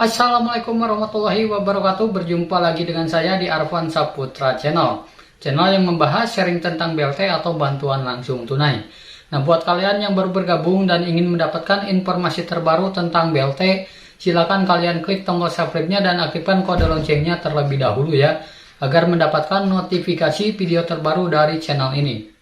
Assalamualaikum warahmatullahi wabarakatuh. Berjumpa lagi dengan saya di Arfan Saputra Channel. Channel yang membahas sharing tentang BLT atau bantuan langsung tunai. Nah, buat kalian yang baru bergabung dan ingin mendapatkan informasi terbaru tentang BLT, silakan kalian klik tombol subscribe-nya dan aktifkan kode loncengnya terlebih dahulu ya, agar mendapatkan notifikasi video terbaru dari channel ini.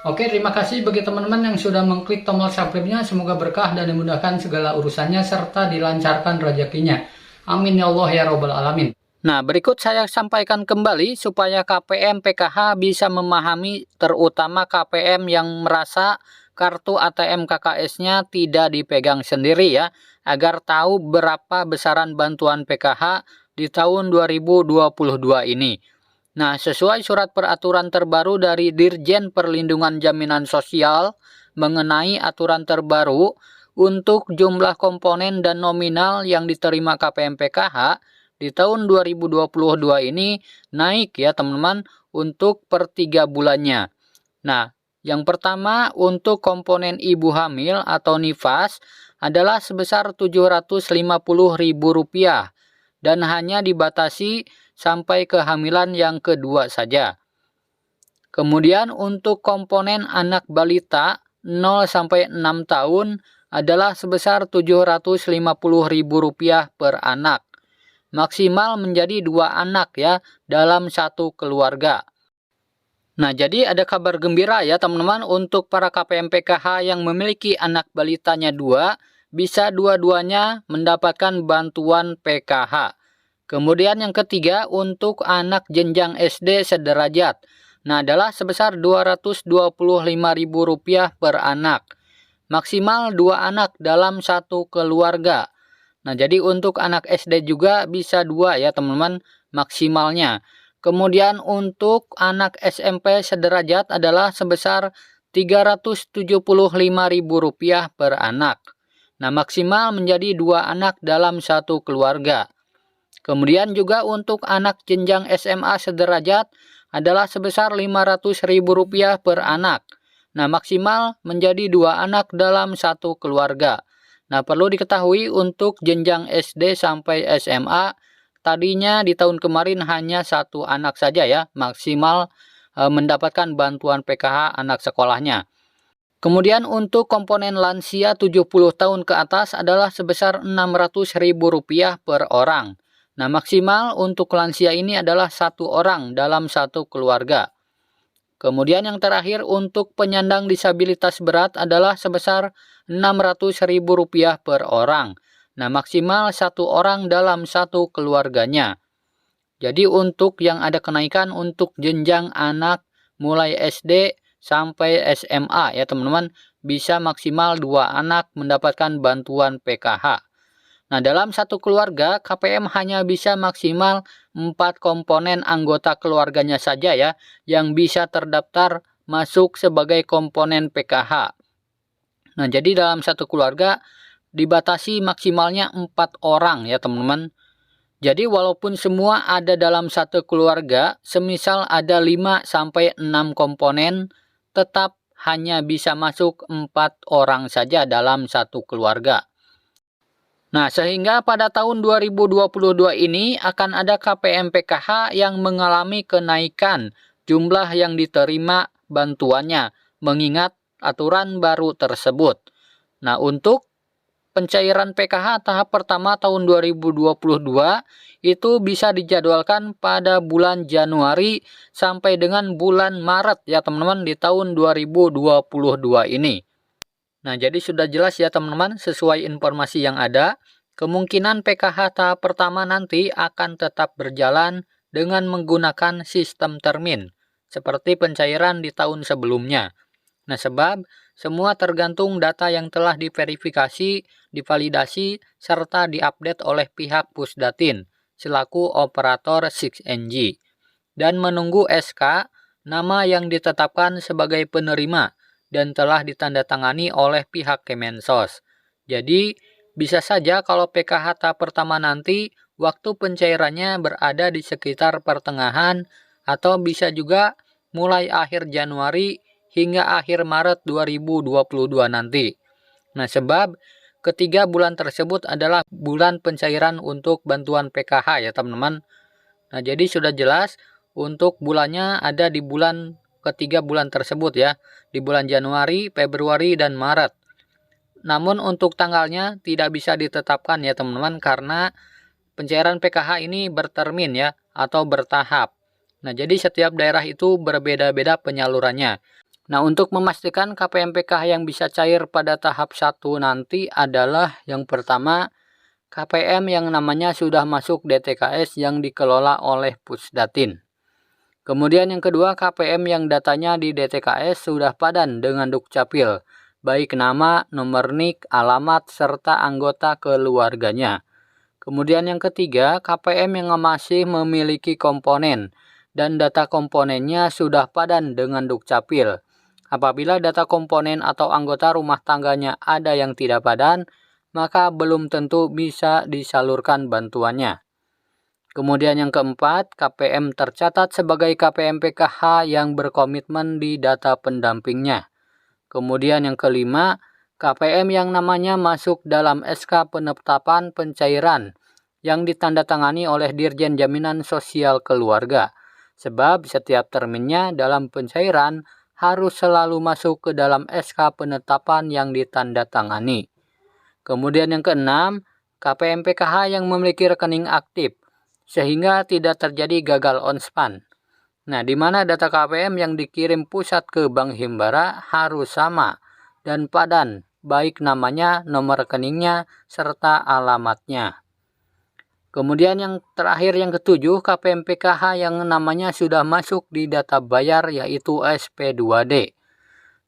Oke, terima kasih bagi teman-teman yang sudah mengklik tombol subscribe-nya. Semoga berkah dan dimudahkan segala urusannya serta dilancarkan rezekinya. Amin ya Allah ya Rabbal Alamin. Nah, berikut saya sampaikan kembali supaya KPM PKH bisa memahami, terutama KPM yang merasa kartu ATM KKS-nya tidak dipegang sendiri ya, agar tahu berapa besaran bantuan PKH di tahun 2022 ini. Nah, sesuai surat peraturan terbaru dari Dirjen Perlindungan Jaminan Sosial mengenai aturan terbaru untuk jumlah komponen dan nominal yang diterima KPM PKH di tahun 2022 ini naik ya teman-teman untuk per 3 bulannya. Nah, yang pertama untuk komponen ibu hamil atau nifas adalah sebesar Rp750.000 dan hanya dibatasi sampai kehamilan yang kedua saja. Kemudian untuk komponen anak balita 0 sampai 6 tahun adalah sebesar Rp750.000 per anak. Maksimal menjadi 2 anak ya dalam satu keluarga. Nah, jadi ada kabar gembira ya teman-teman untuk para KPM PKH yang memiliki anak balitanya 2, bisa dua-duanya mendapatkan bantuan PKH. Kemudian yang ketiga untuk anak jenjang SD sederajat. Nah, adalah sebesar Rp225.000 per anak. Maksimal 2 anak dalam satu keluarga. Nah, jadi untuk anak SD juga bisa 2 ya teman-teman maksimalnya. Kemudian untuk anak SMP sederajat adalah sebesar Rp375.000 per anak. Nah, maksimal menjadi 2 anak dalam satu keluarga. Kemudian juga untuk anak jenjang SMA sederajat adalah sebesar Rp500.000 per anak. Nah, maksimal menjadi 2 anak dalam satu keluarga. Nah, perlu diketahui untuk jenjang SD sampai SMA, tadinya di tahun kemarin hanya 1 anak saja ya, maksimal mendapatkan bantuan PKH anak sekolahnya. Kemudian untuk komponen lansia 70 tahun ke atas adalah sebesar Rp600.000 per orang. Nah, maksimal untuk lansia ini adalah 1 orang dalam satu keluarga. Kemudian yang terakhir untuk penyandang disabilitas berat adalah sebesar Rp600.000 per orang. Nah, maksimal 1 orang dalam satu keluarganya. Jadi untuk yang ada kenaikan untuk jenjang anak mulai SD sampai SMA ya teman-teman, bisa maksimal 2 anak mendapatkan bantuan PKH. Nah, dalam satu keluarga, KPM hanya bisa maksimal 4 komponen anggota keluarganya saja ya, yang bisa terdaftar masuk sebagai komponen PKH. Nah, jadi dalam satu keluarga dibatasi maksimalnya 4 orang ya teman-teman. Jadi walaupun semua ada dalam satu keluarga, semisal ada 5 sampai 6 komponen, tetap hanya bisa masuk 4 orang saja dalam satu keluarga. Nah, sehingga pada tahun 2022 ini akan ada KPM PKH yang mengalami kenaikan jumlah yang diterima bantuannya, mengingat aturan baru tersebut. Nah, untuk pencairan PKH tahap pertama tahun 2022 itu bisa dijadwalkan pada bulan Januari sampai dengan bulan Maret ya teman-teman di tahun 2022 ini. Nah, jadi sudah jelas ya teman-teman sesuai informasi yang ada. Kemungkinan PKH tahap pertama nanti akan tetap berjalan dengan menggunakan sistem termin, seperti pencairan di tahun sebelumnya. Nah, sebab semua tergantung data yang telah diverifikasi, divalidasi, serta diupdate oleh pihak Pusdatin, selaku operator 6NG. Dan menunggu SK, nama yang ditetapkan sebagai penerima, dan telah ditandatangani oleh pihak Kemensos. Jadi, bisa saja kalau PKH tahap pertama nanti, waktu pencairannya berada di sekitar pertengahan, atau bisa juga mulai akhir Januari hingga akhir Maret 2022 nanti. Nah, sebab ketiga bulan tersebut adalah bulan pencairan untuk bantuan PKH ya teman-teman. Nah, jadi sudah jelas untuk bulannya ada di bulan ketiga bulan tersebut ya, di bulan Januari, Februari, dan Maret. Namun untuk tanggalnya tidak bisa ditetapkan ya teman-teman, karena pencairan PKH ini bertermin ya, atau bertahap. Nah, jadi setiap daerah itu berbeda-beda penyalurannya. Nah, untuk memastikan KPM PKH yang bisa cair pada tahap 1 nanti adalah yang pertama, KPM yang namanya sudah masuk DTKS yang dikelola oleh Pusdatin. Kemudian yang kedua, KPM yang datanya di DTKS sudah padan dengan Dukcapil, baik nama, nomor NIK, alamat, serta anggota keluarganya. Kemudian yang ketiga, KPM yang masih memiliki komponen dan data komponennya sudah padan dengan Dukcapil. Apabila data komponen atau anggota rumah tangganya ada yang tidak padan, maka belum tentu bisa disalurkan bantuannya. Kemudian yang keempat, KPM tercatat sebagai KPM PKH yang berkomitmen di data pendampingnya. Kemudian yang kelima, KPM yang namanya masuk dalam SK penetapan pencairan yang ditandatangani oleh Dirjen Jaminan Sosial Keluarga. Sebab setiap terminnya dalam pencairan harus selalu masuk ke dalam SK penetapan yang ditandatangani. Kemudian yang keenam, KPM PKH yang memiliki rekening aktif, sehingga tidak terjadi gagal onspan. Nah, di mana data KPM yang dikirim pusat ke Bank Himbara harus sama dan padan, baik namanya, nomor rekeningnya, serta alamatnya. Kemudian yang terakhir yang ketujuh, KPM PKH yang namanya sudah masuk di data bayar yaitu SP2D.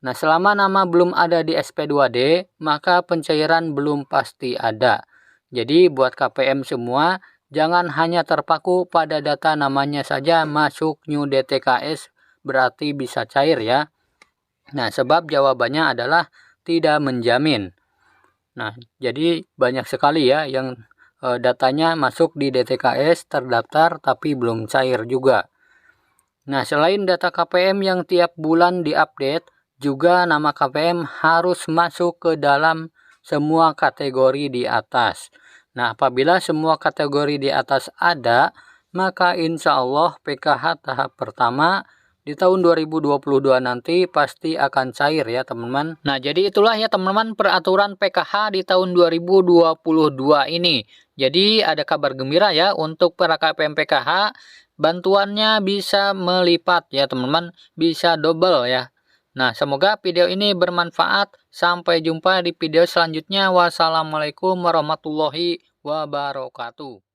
Nah, selama nama belum ada di SP2D, maka pencairan belum pasti ada. Jadi buat KPM semua, jangan hanya terpaku pada data namanya saja masuk New DTKS berarti bisa cair ya. Nah, sebab jawabannya adalah tidak menjamin. Nah, jadi banyak sekali ya yang datanya masuk di DTKS terdaftar tapi belum cair juga. Nah, selain data KPM yang tiap bulan diupdate, juga nama KPM harus masuk ke dalam semua kategori di atas. Nah, apabila semua kategori di atas ada, maka insya Allah PKH tahap pertama di tahun 2022 nanti pasti akan cair ya teman-teman. Nah, jadi itulah ya teman-teman peraturan PKH di tahun 2022 ini. Jadi ada kabar gembira ya untuk para KPM PKH, bantuannya bisa melipat ya teman-teman, bisa double ya. Nah, semoga video ini bermanfaat. Sampai jumpa di video selanjutnya. Wassalamualaikum warahmatullahi wabarakatuh.